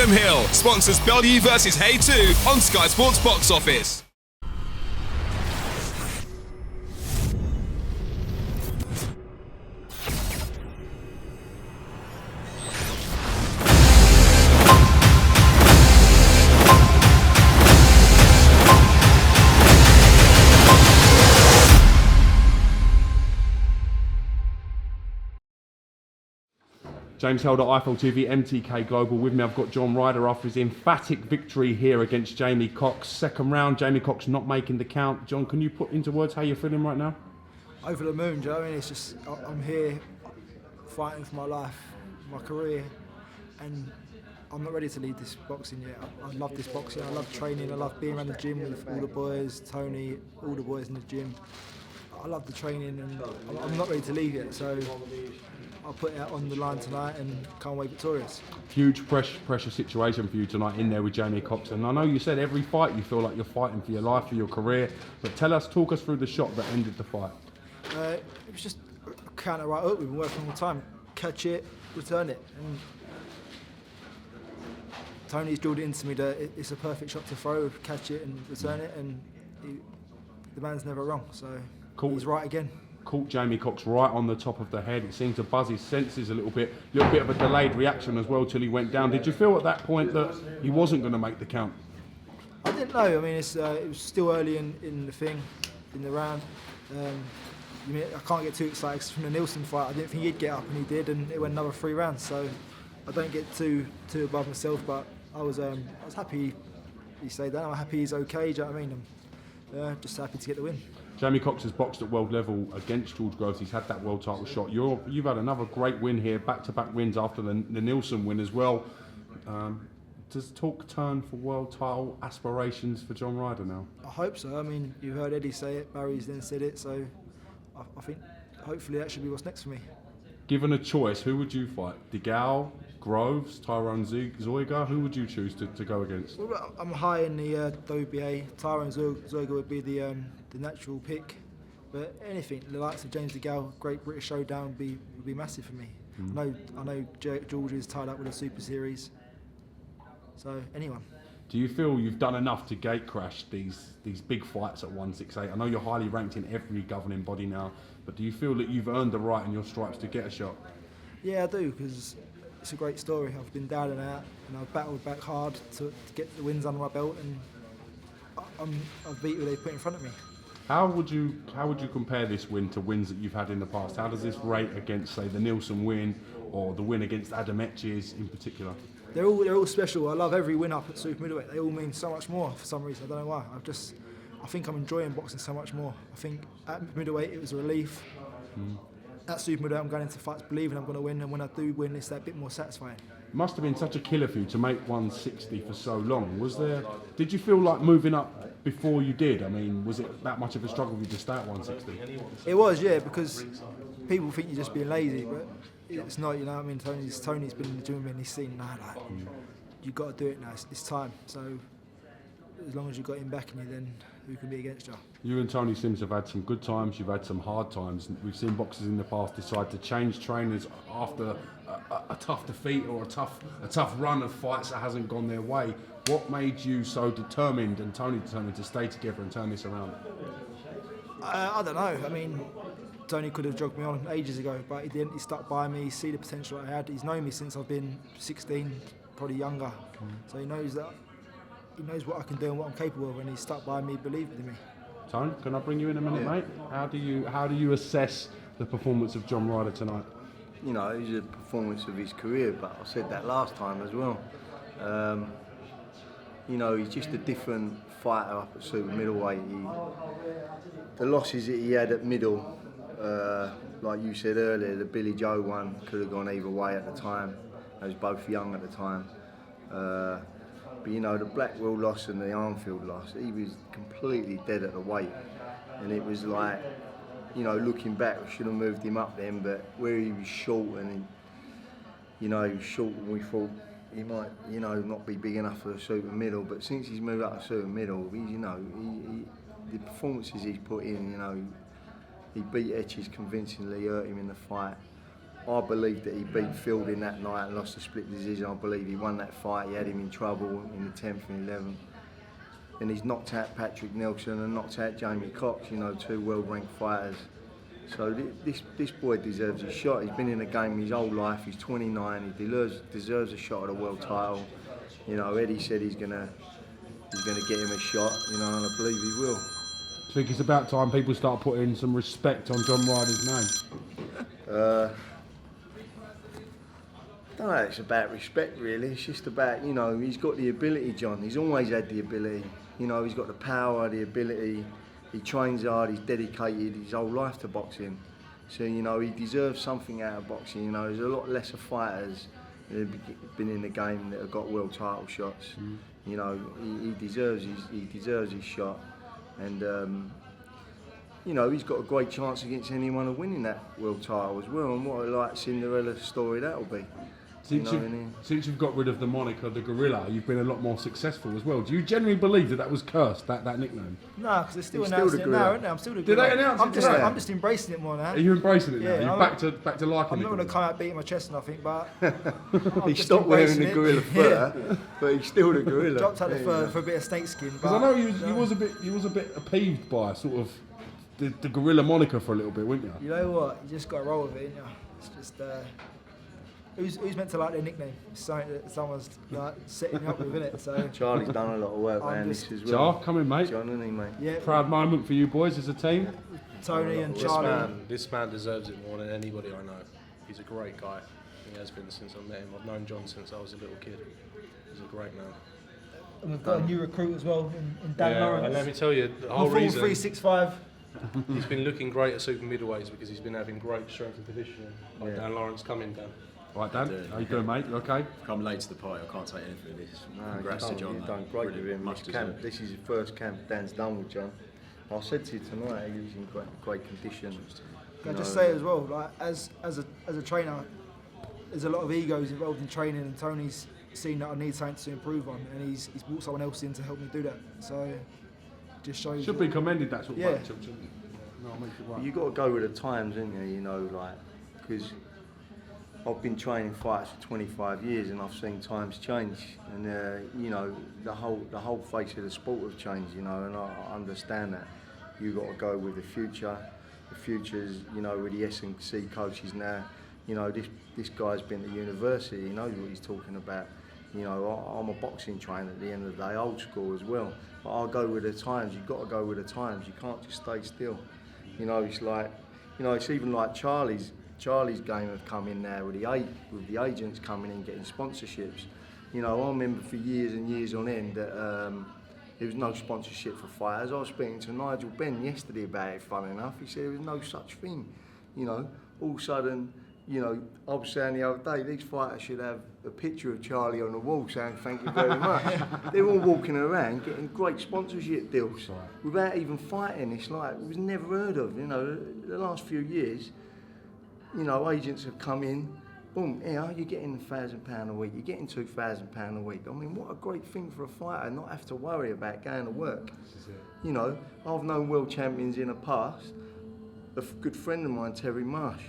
Adam Hill sponsors BELLEW versus HAYE 2 on Sky Sports Box Office. James Helder, IFL TV, MTK Global. With me, I've got John Ryder after his emphatic victory here against Jamie Cox. Second round, Jamie Cox not making the count. John, can you put into words how you're feeling right now? Over the moon, Joe. I mean, it's just, I'm here fighting for my life, my career, and I'm not ready to leave this boxing yet. I love this boxing, I love training, I love being around the gym with all the boys, Tony, all the boys in the gym. I love the training and I'm not ready to leave yet, so I'll put it out on the line tonight and come away victorious. Huge pressure situation for you tonight in there with Jamie Cox. And I know you said every fight you feel like you're fighting for your life, for your career, but talk us through the shot that ended the fight. It was just a counter right hook. We've been working all the time. Catch it, return it. And Tony's drilled it into me that it's a perfect shot to throw, catch it and return it, and the man's never wrong, so he's right again. Caught Jamie Cox right on the top of the head. It seemed to buzz his senses a little bit of a delayed reaction as well till he went down. Did you feel at that point that he wasn't going to make the count? I didn't know. I mean, it was still early in the round. I can't get too excited from the Nielsen fight. I didn't think he'd get up, and he did, and it went another 3 rounds. So I don't get too above myself, but I was happy he stayed down. I'm happy he's okay. Do you know what I mean? I'm just happy to get the win. Jamie Cox has boxed at world level against George Groves. He's had that world title shot. You've had another great win here, back-to-back wins after the Nielsen win as well. Does talk turn for world title aspirations for John Ryder now? I hope so. I mean, you heard Eddie say it, Barry's then said it, so I think hopefully that should be what's next for me. Given a choice, who would you fight? DeGale, Groves, Tyrone Zoiga? Who would you choose to go against? Well, I'm high in the WBA. Tyrone Zoiga would be the natural pick, but anything the likes of James DeGale, Great British Showdown would be massive for me. I know George is tied up with a Super Series, so anyone. Do you feel you've done enough to gate crash these big fights at 168? I know you're highly ranked in every governing body now, but do you feel that you've earned the right in your stripes to get a shot? Yeah, I do, because it's a great story. I've been down and out, and I've battled back hard to get the wins under my belt, and I've beat who they put in front of me. How would you compare this win to wins that you've had in the past? How does this rate against, say, the Nielsen win or the win against Adam Etches in particular? They're all special. I love every win up at super middleweight. They all mean so much more for some reason. I don't know why. I think I'm enjoying boxing so much more. I think at middleweight it was a relief. At super middleweight I'm going into fights believing I'm going to win, and when I do win it's that bit more satisfying. It must have been such a killer for you to make 160 for so long. Did you feel like moving up before you did? I mean, was it that much of a struggle for you to start 160? It was, yeah, because people think you're just being lazy, but it's not, you know what I mean? Tony's been in the gym and he's seen, you've got to do it now, it's time. So as long as you've got him backing you, then who can be against you? You and Tony Sims have had some good times, you've had some hard times. We've seen boxers in the past decide to change trainers after a tough defeat or a tough run of fights that hasn't gone their way. What made you so determined, and Tony determined, to stay together and turn this around? I don't know. I mean, Tony could have jogged me on ages ago, but he didn't. He stuck by me. He see the potential I had. He's known me since I've been 16, probably younger. So he knows what I can do and what I'm capable of, and he stuck by me, believed in me. Tony, can I bring you in a minute, mate? How do you assess the performance of John Ryder tonight? You know, it was a performance of his career, but I said that last time as well. You know, he's just a different fighter up at super middleweight. The losses that he had at middle, like you said earlier, the Billy Joe one could have gone either way at the time. They was both young at the time. But you know, the Blackwell loss and the Armfield loss, he was completely dead at the weight. And it was like, you know, looking back, we should have moved him up then, but where he was short and, he was short and we thought he might, not be big enough for the super middle, but since he's moved up to super middle, the performances he's put in, he beat Etches convincingly, hurt him in the fight. I believe that he beat Fielding that night and lost a split decision. I believe he won that fight. He had him in trouble in the 10th and 11th. And he's knocked out Patrick Nelson and knocked out Jamie Cox, you know, 2 world-ranked fighters. So this boy deserves a shot. He's been in the game his whole life. He's 29. He deserves a shot at a world title. You know, Eddie said he's gonna get him a shot. You know, and I believe he will. I think it's about time people start putting some respect on John Ryder's name. I don't know, it's about respect really. It's just about, you know, he's got the ability, John. He's always had the ability. You know, he's got the power, the ability. He trains hard, he's dedicated his whole life to boxing. So, you know, he deserves something out of boxing. You know, there's a lot lesser fighters that have been in the game that have got world title shots. You know, he deserves his shot. And, you know, he's got a great chance against anyone of winning that world title as well. And what a like Cinderella story that'll be. Since you've got rid of the moniker, the Gorilla, you've been a lot more successful as well. Do you genuinely believe that was cursed, that nickname? No, because they're still announcing it now, aren't they? I'm still the Gorilla. Did they announce it today? I'm just embracing it more now. Are you embracing it now? Yeah, You're back to liking it? I'm not going to come out beating my chest or nothing, but he stopped wearing the Gorilla fur, but he's still the Gorilla. Dropped out the fur for a bit of snake skin. Because I know you was a bit appeased by sort of the Gorilla moniker for a little bit, weren't you? You know what? You just got to roll with it, ain't you? It's just. Who's meant to like their nickname? It's something that someone's like setting me up with, innit? So Charlie's done a lot of work around this as well. Jar, come in, mate. John, isn't he, mate? Yeah. Proud moment for you boys as a team. Tony and Charlie. This man deserves it more than anybody I know. He's a great guy. He has been since I met him. I've known John since I was a little kid. He's a great man. And we've got a new recruit as well in Dan Lawrence. And let me tell you, the whole reason 365. he's been looking great at super middleweights because he's been having great strength and conditioning. Like Dan Lawrence, come in, Dan. Right, Dan, how you doing, mate? You okay? Come late to the party, I can't take anything of this. Congrats to John. You've done great with him. This is his first camp Dan's done with John. I said to you tonight, he was in great condition. Can I just say as well, like as a trainer, there's a lot of egos involved in training, and Tony's seen that I need something to improve on, and he's brought someone else in to help me do that. So just shows. Should be commended, that sort of yeah. No, makes it right. You got to go with the times, haven't you? You know, like because I've been training fights for 25 years, and I've seen times change, and you know the whole face of the sport have changed. You know, and I understand that. You got to go with the future. The future's, you know, with the S&C coaches now. You know, this guy's been to university. He knows what he's talking about. You know, I'm a boxing trainer at the end of the day, old school as well. But I'll go with the times. You've got to go with the times. You can't just stay still. You know, it's like, you know, it's even like Charlie's game have come in now with the agents coming in getting sponsorships. You know, I remember for years and years on end that there was no sponsorship for fighters. I was speaking to Nigel Benn yesterday about it, funny enough. He said there was no such thing. You know, all of a sudden, you know, I was saying the other day, these fighters should have a picture of Charlie on the wall saying thank you very much. They're all walking around getting great sponsorship deals without even fighting. It's like, it was never heard of. You know, the last few years, you know, agents have come in, boom, here, you're getting £1,000 a week, you're getting £2,000 a week. I mean, what a great thing for a fighter, not have to worry about going to work. You know, I've known world champions in the past. A good friend of mine, Terry Marsh,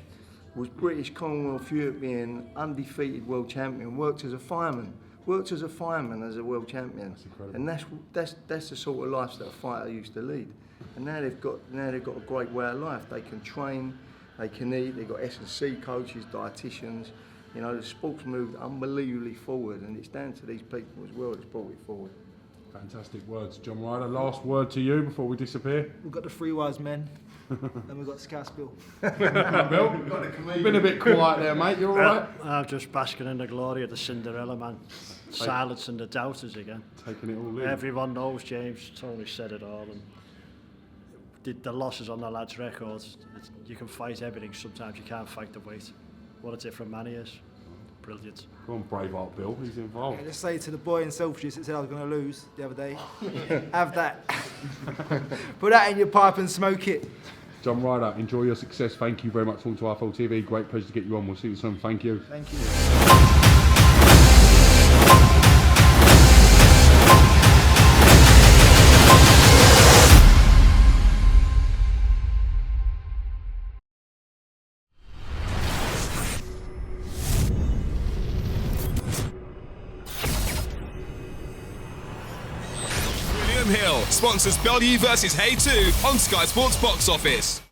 was British, Commonwealth, European, undefeated world champion, worked as a fireman as a world champion. And that's the sort of life that a fighter used to lead. And now they've got a great way of life. They can train, they can eat, they've got S&C coaches, dietitians. You know, the sport's moved unbelievably forward, and it's down to these people as well that's brought it forward. Fantastic words, John Ryder. Last word to you before we disappear. We've got the three wise men, and we've got Scouse Bill. Bill, you've been a bit quiet there, mate. You all right? I'm just basking in the glory of the Cinderella man. Silencing the doubters again. Taking it all in. Everyone knows, James. Tony said it all. And the losses on the lad's records, you can fight everything. Sometimes you can't fight the weight. What a different man he is. Brilliant. Go on, Braveheart Bill. He's involved. Yeah, just say to the boy in Selfridges that said I was going to lose the other day, have that. Put that in your pipe and smoke it. John Ryder, enjoy your success. Thank you very much for coming to RFL TV. Great pleasure to get you on. We'll see you soon. Thank you. Thank you. Hill sponsors BELLEW versus HAYE 2 on Sky Sports Box Office.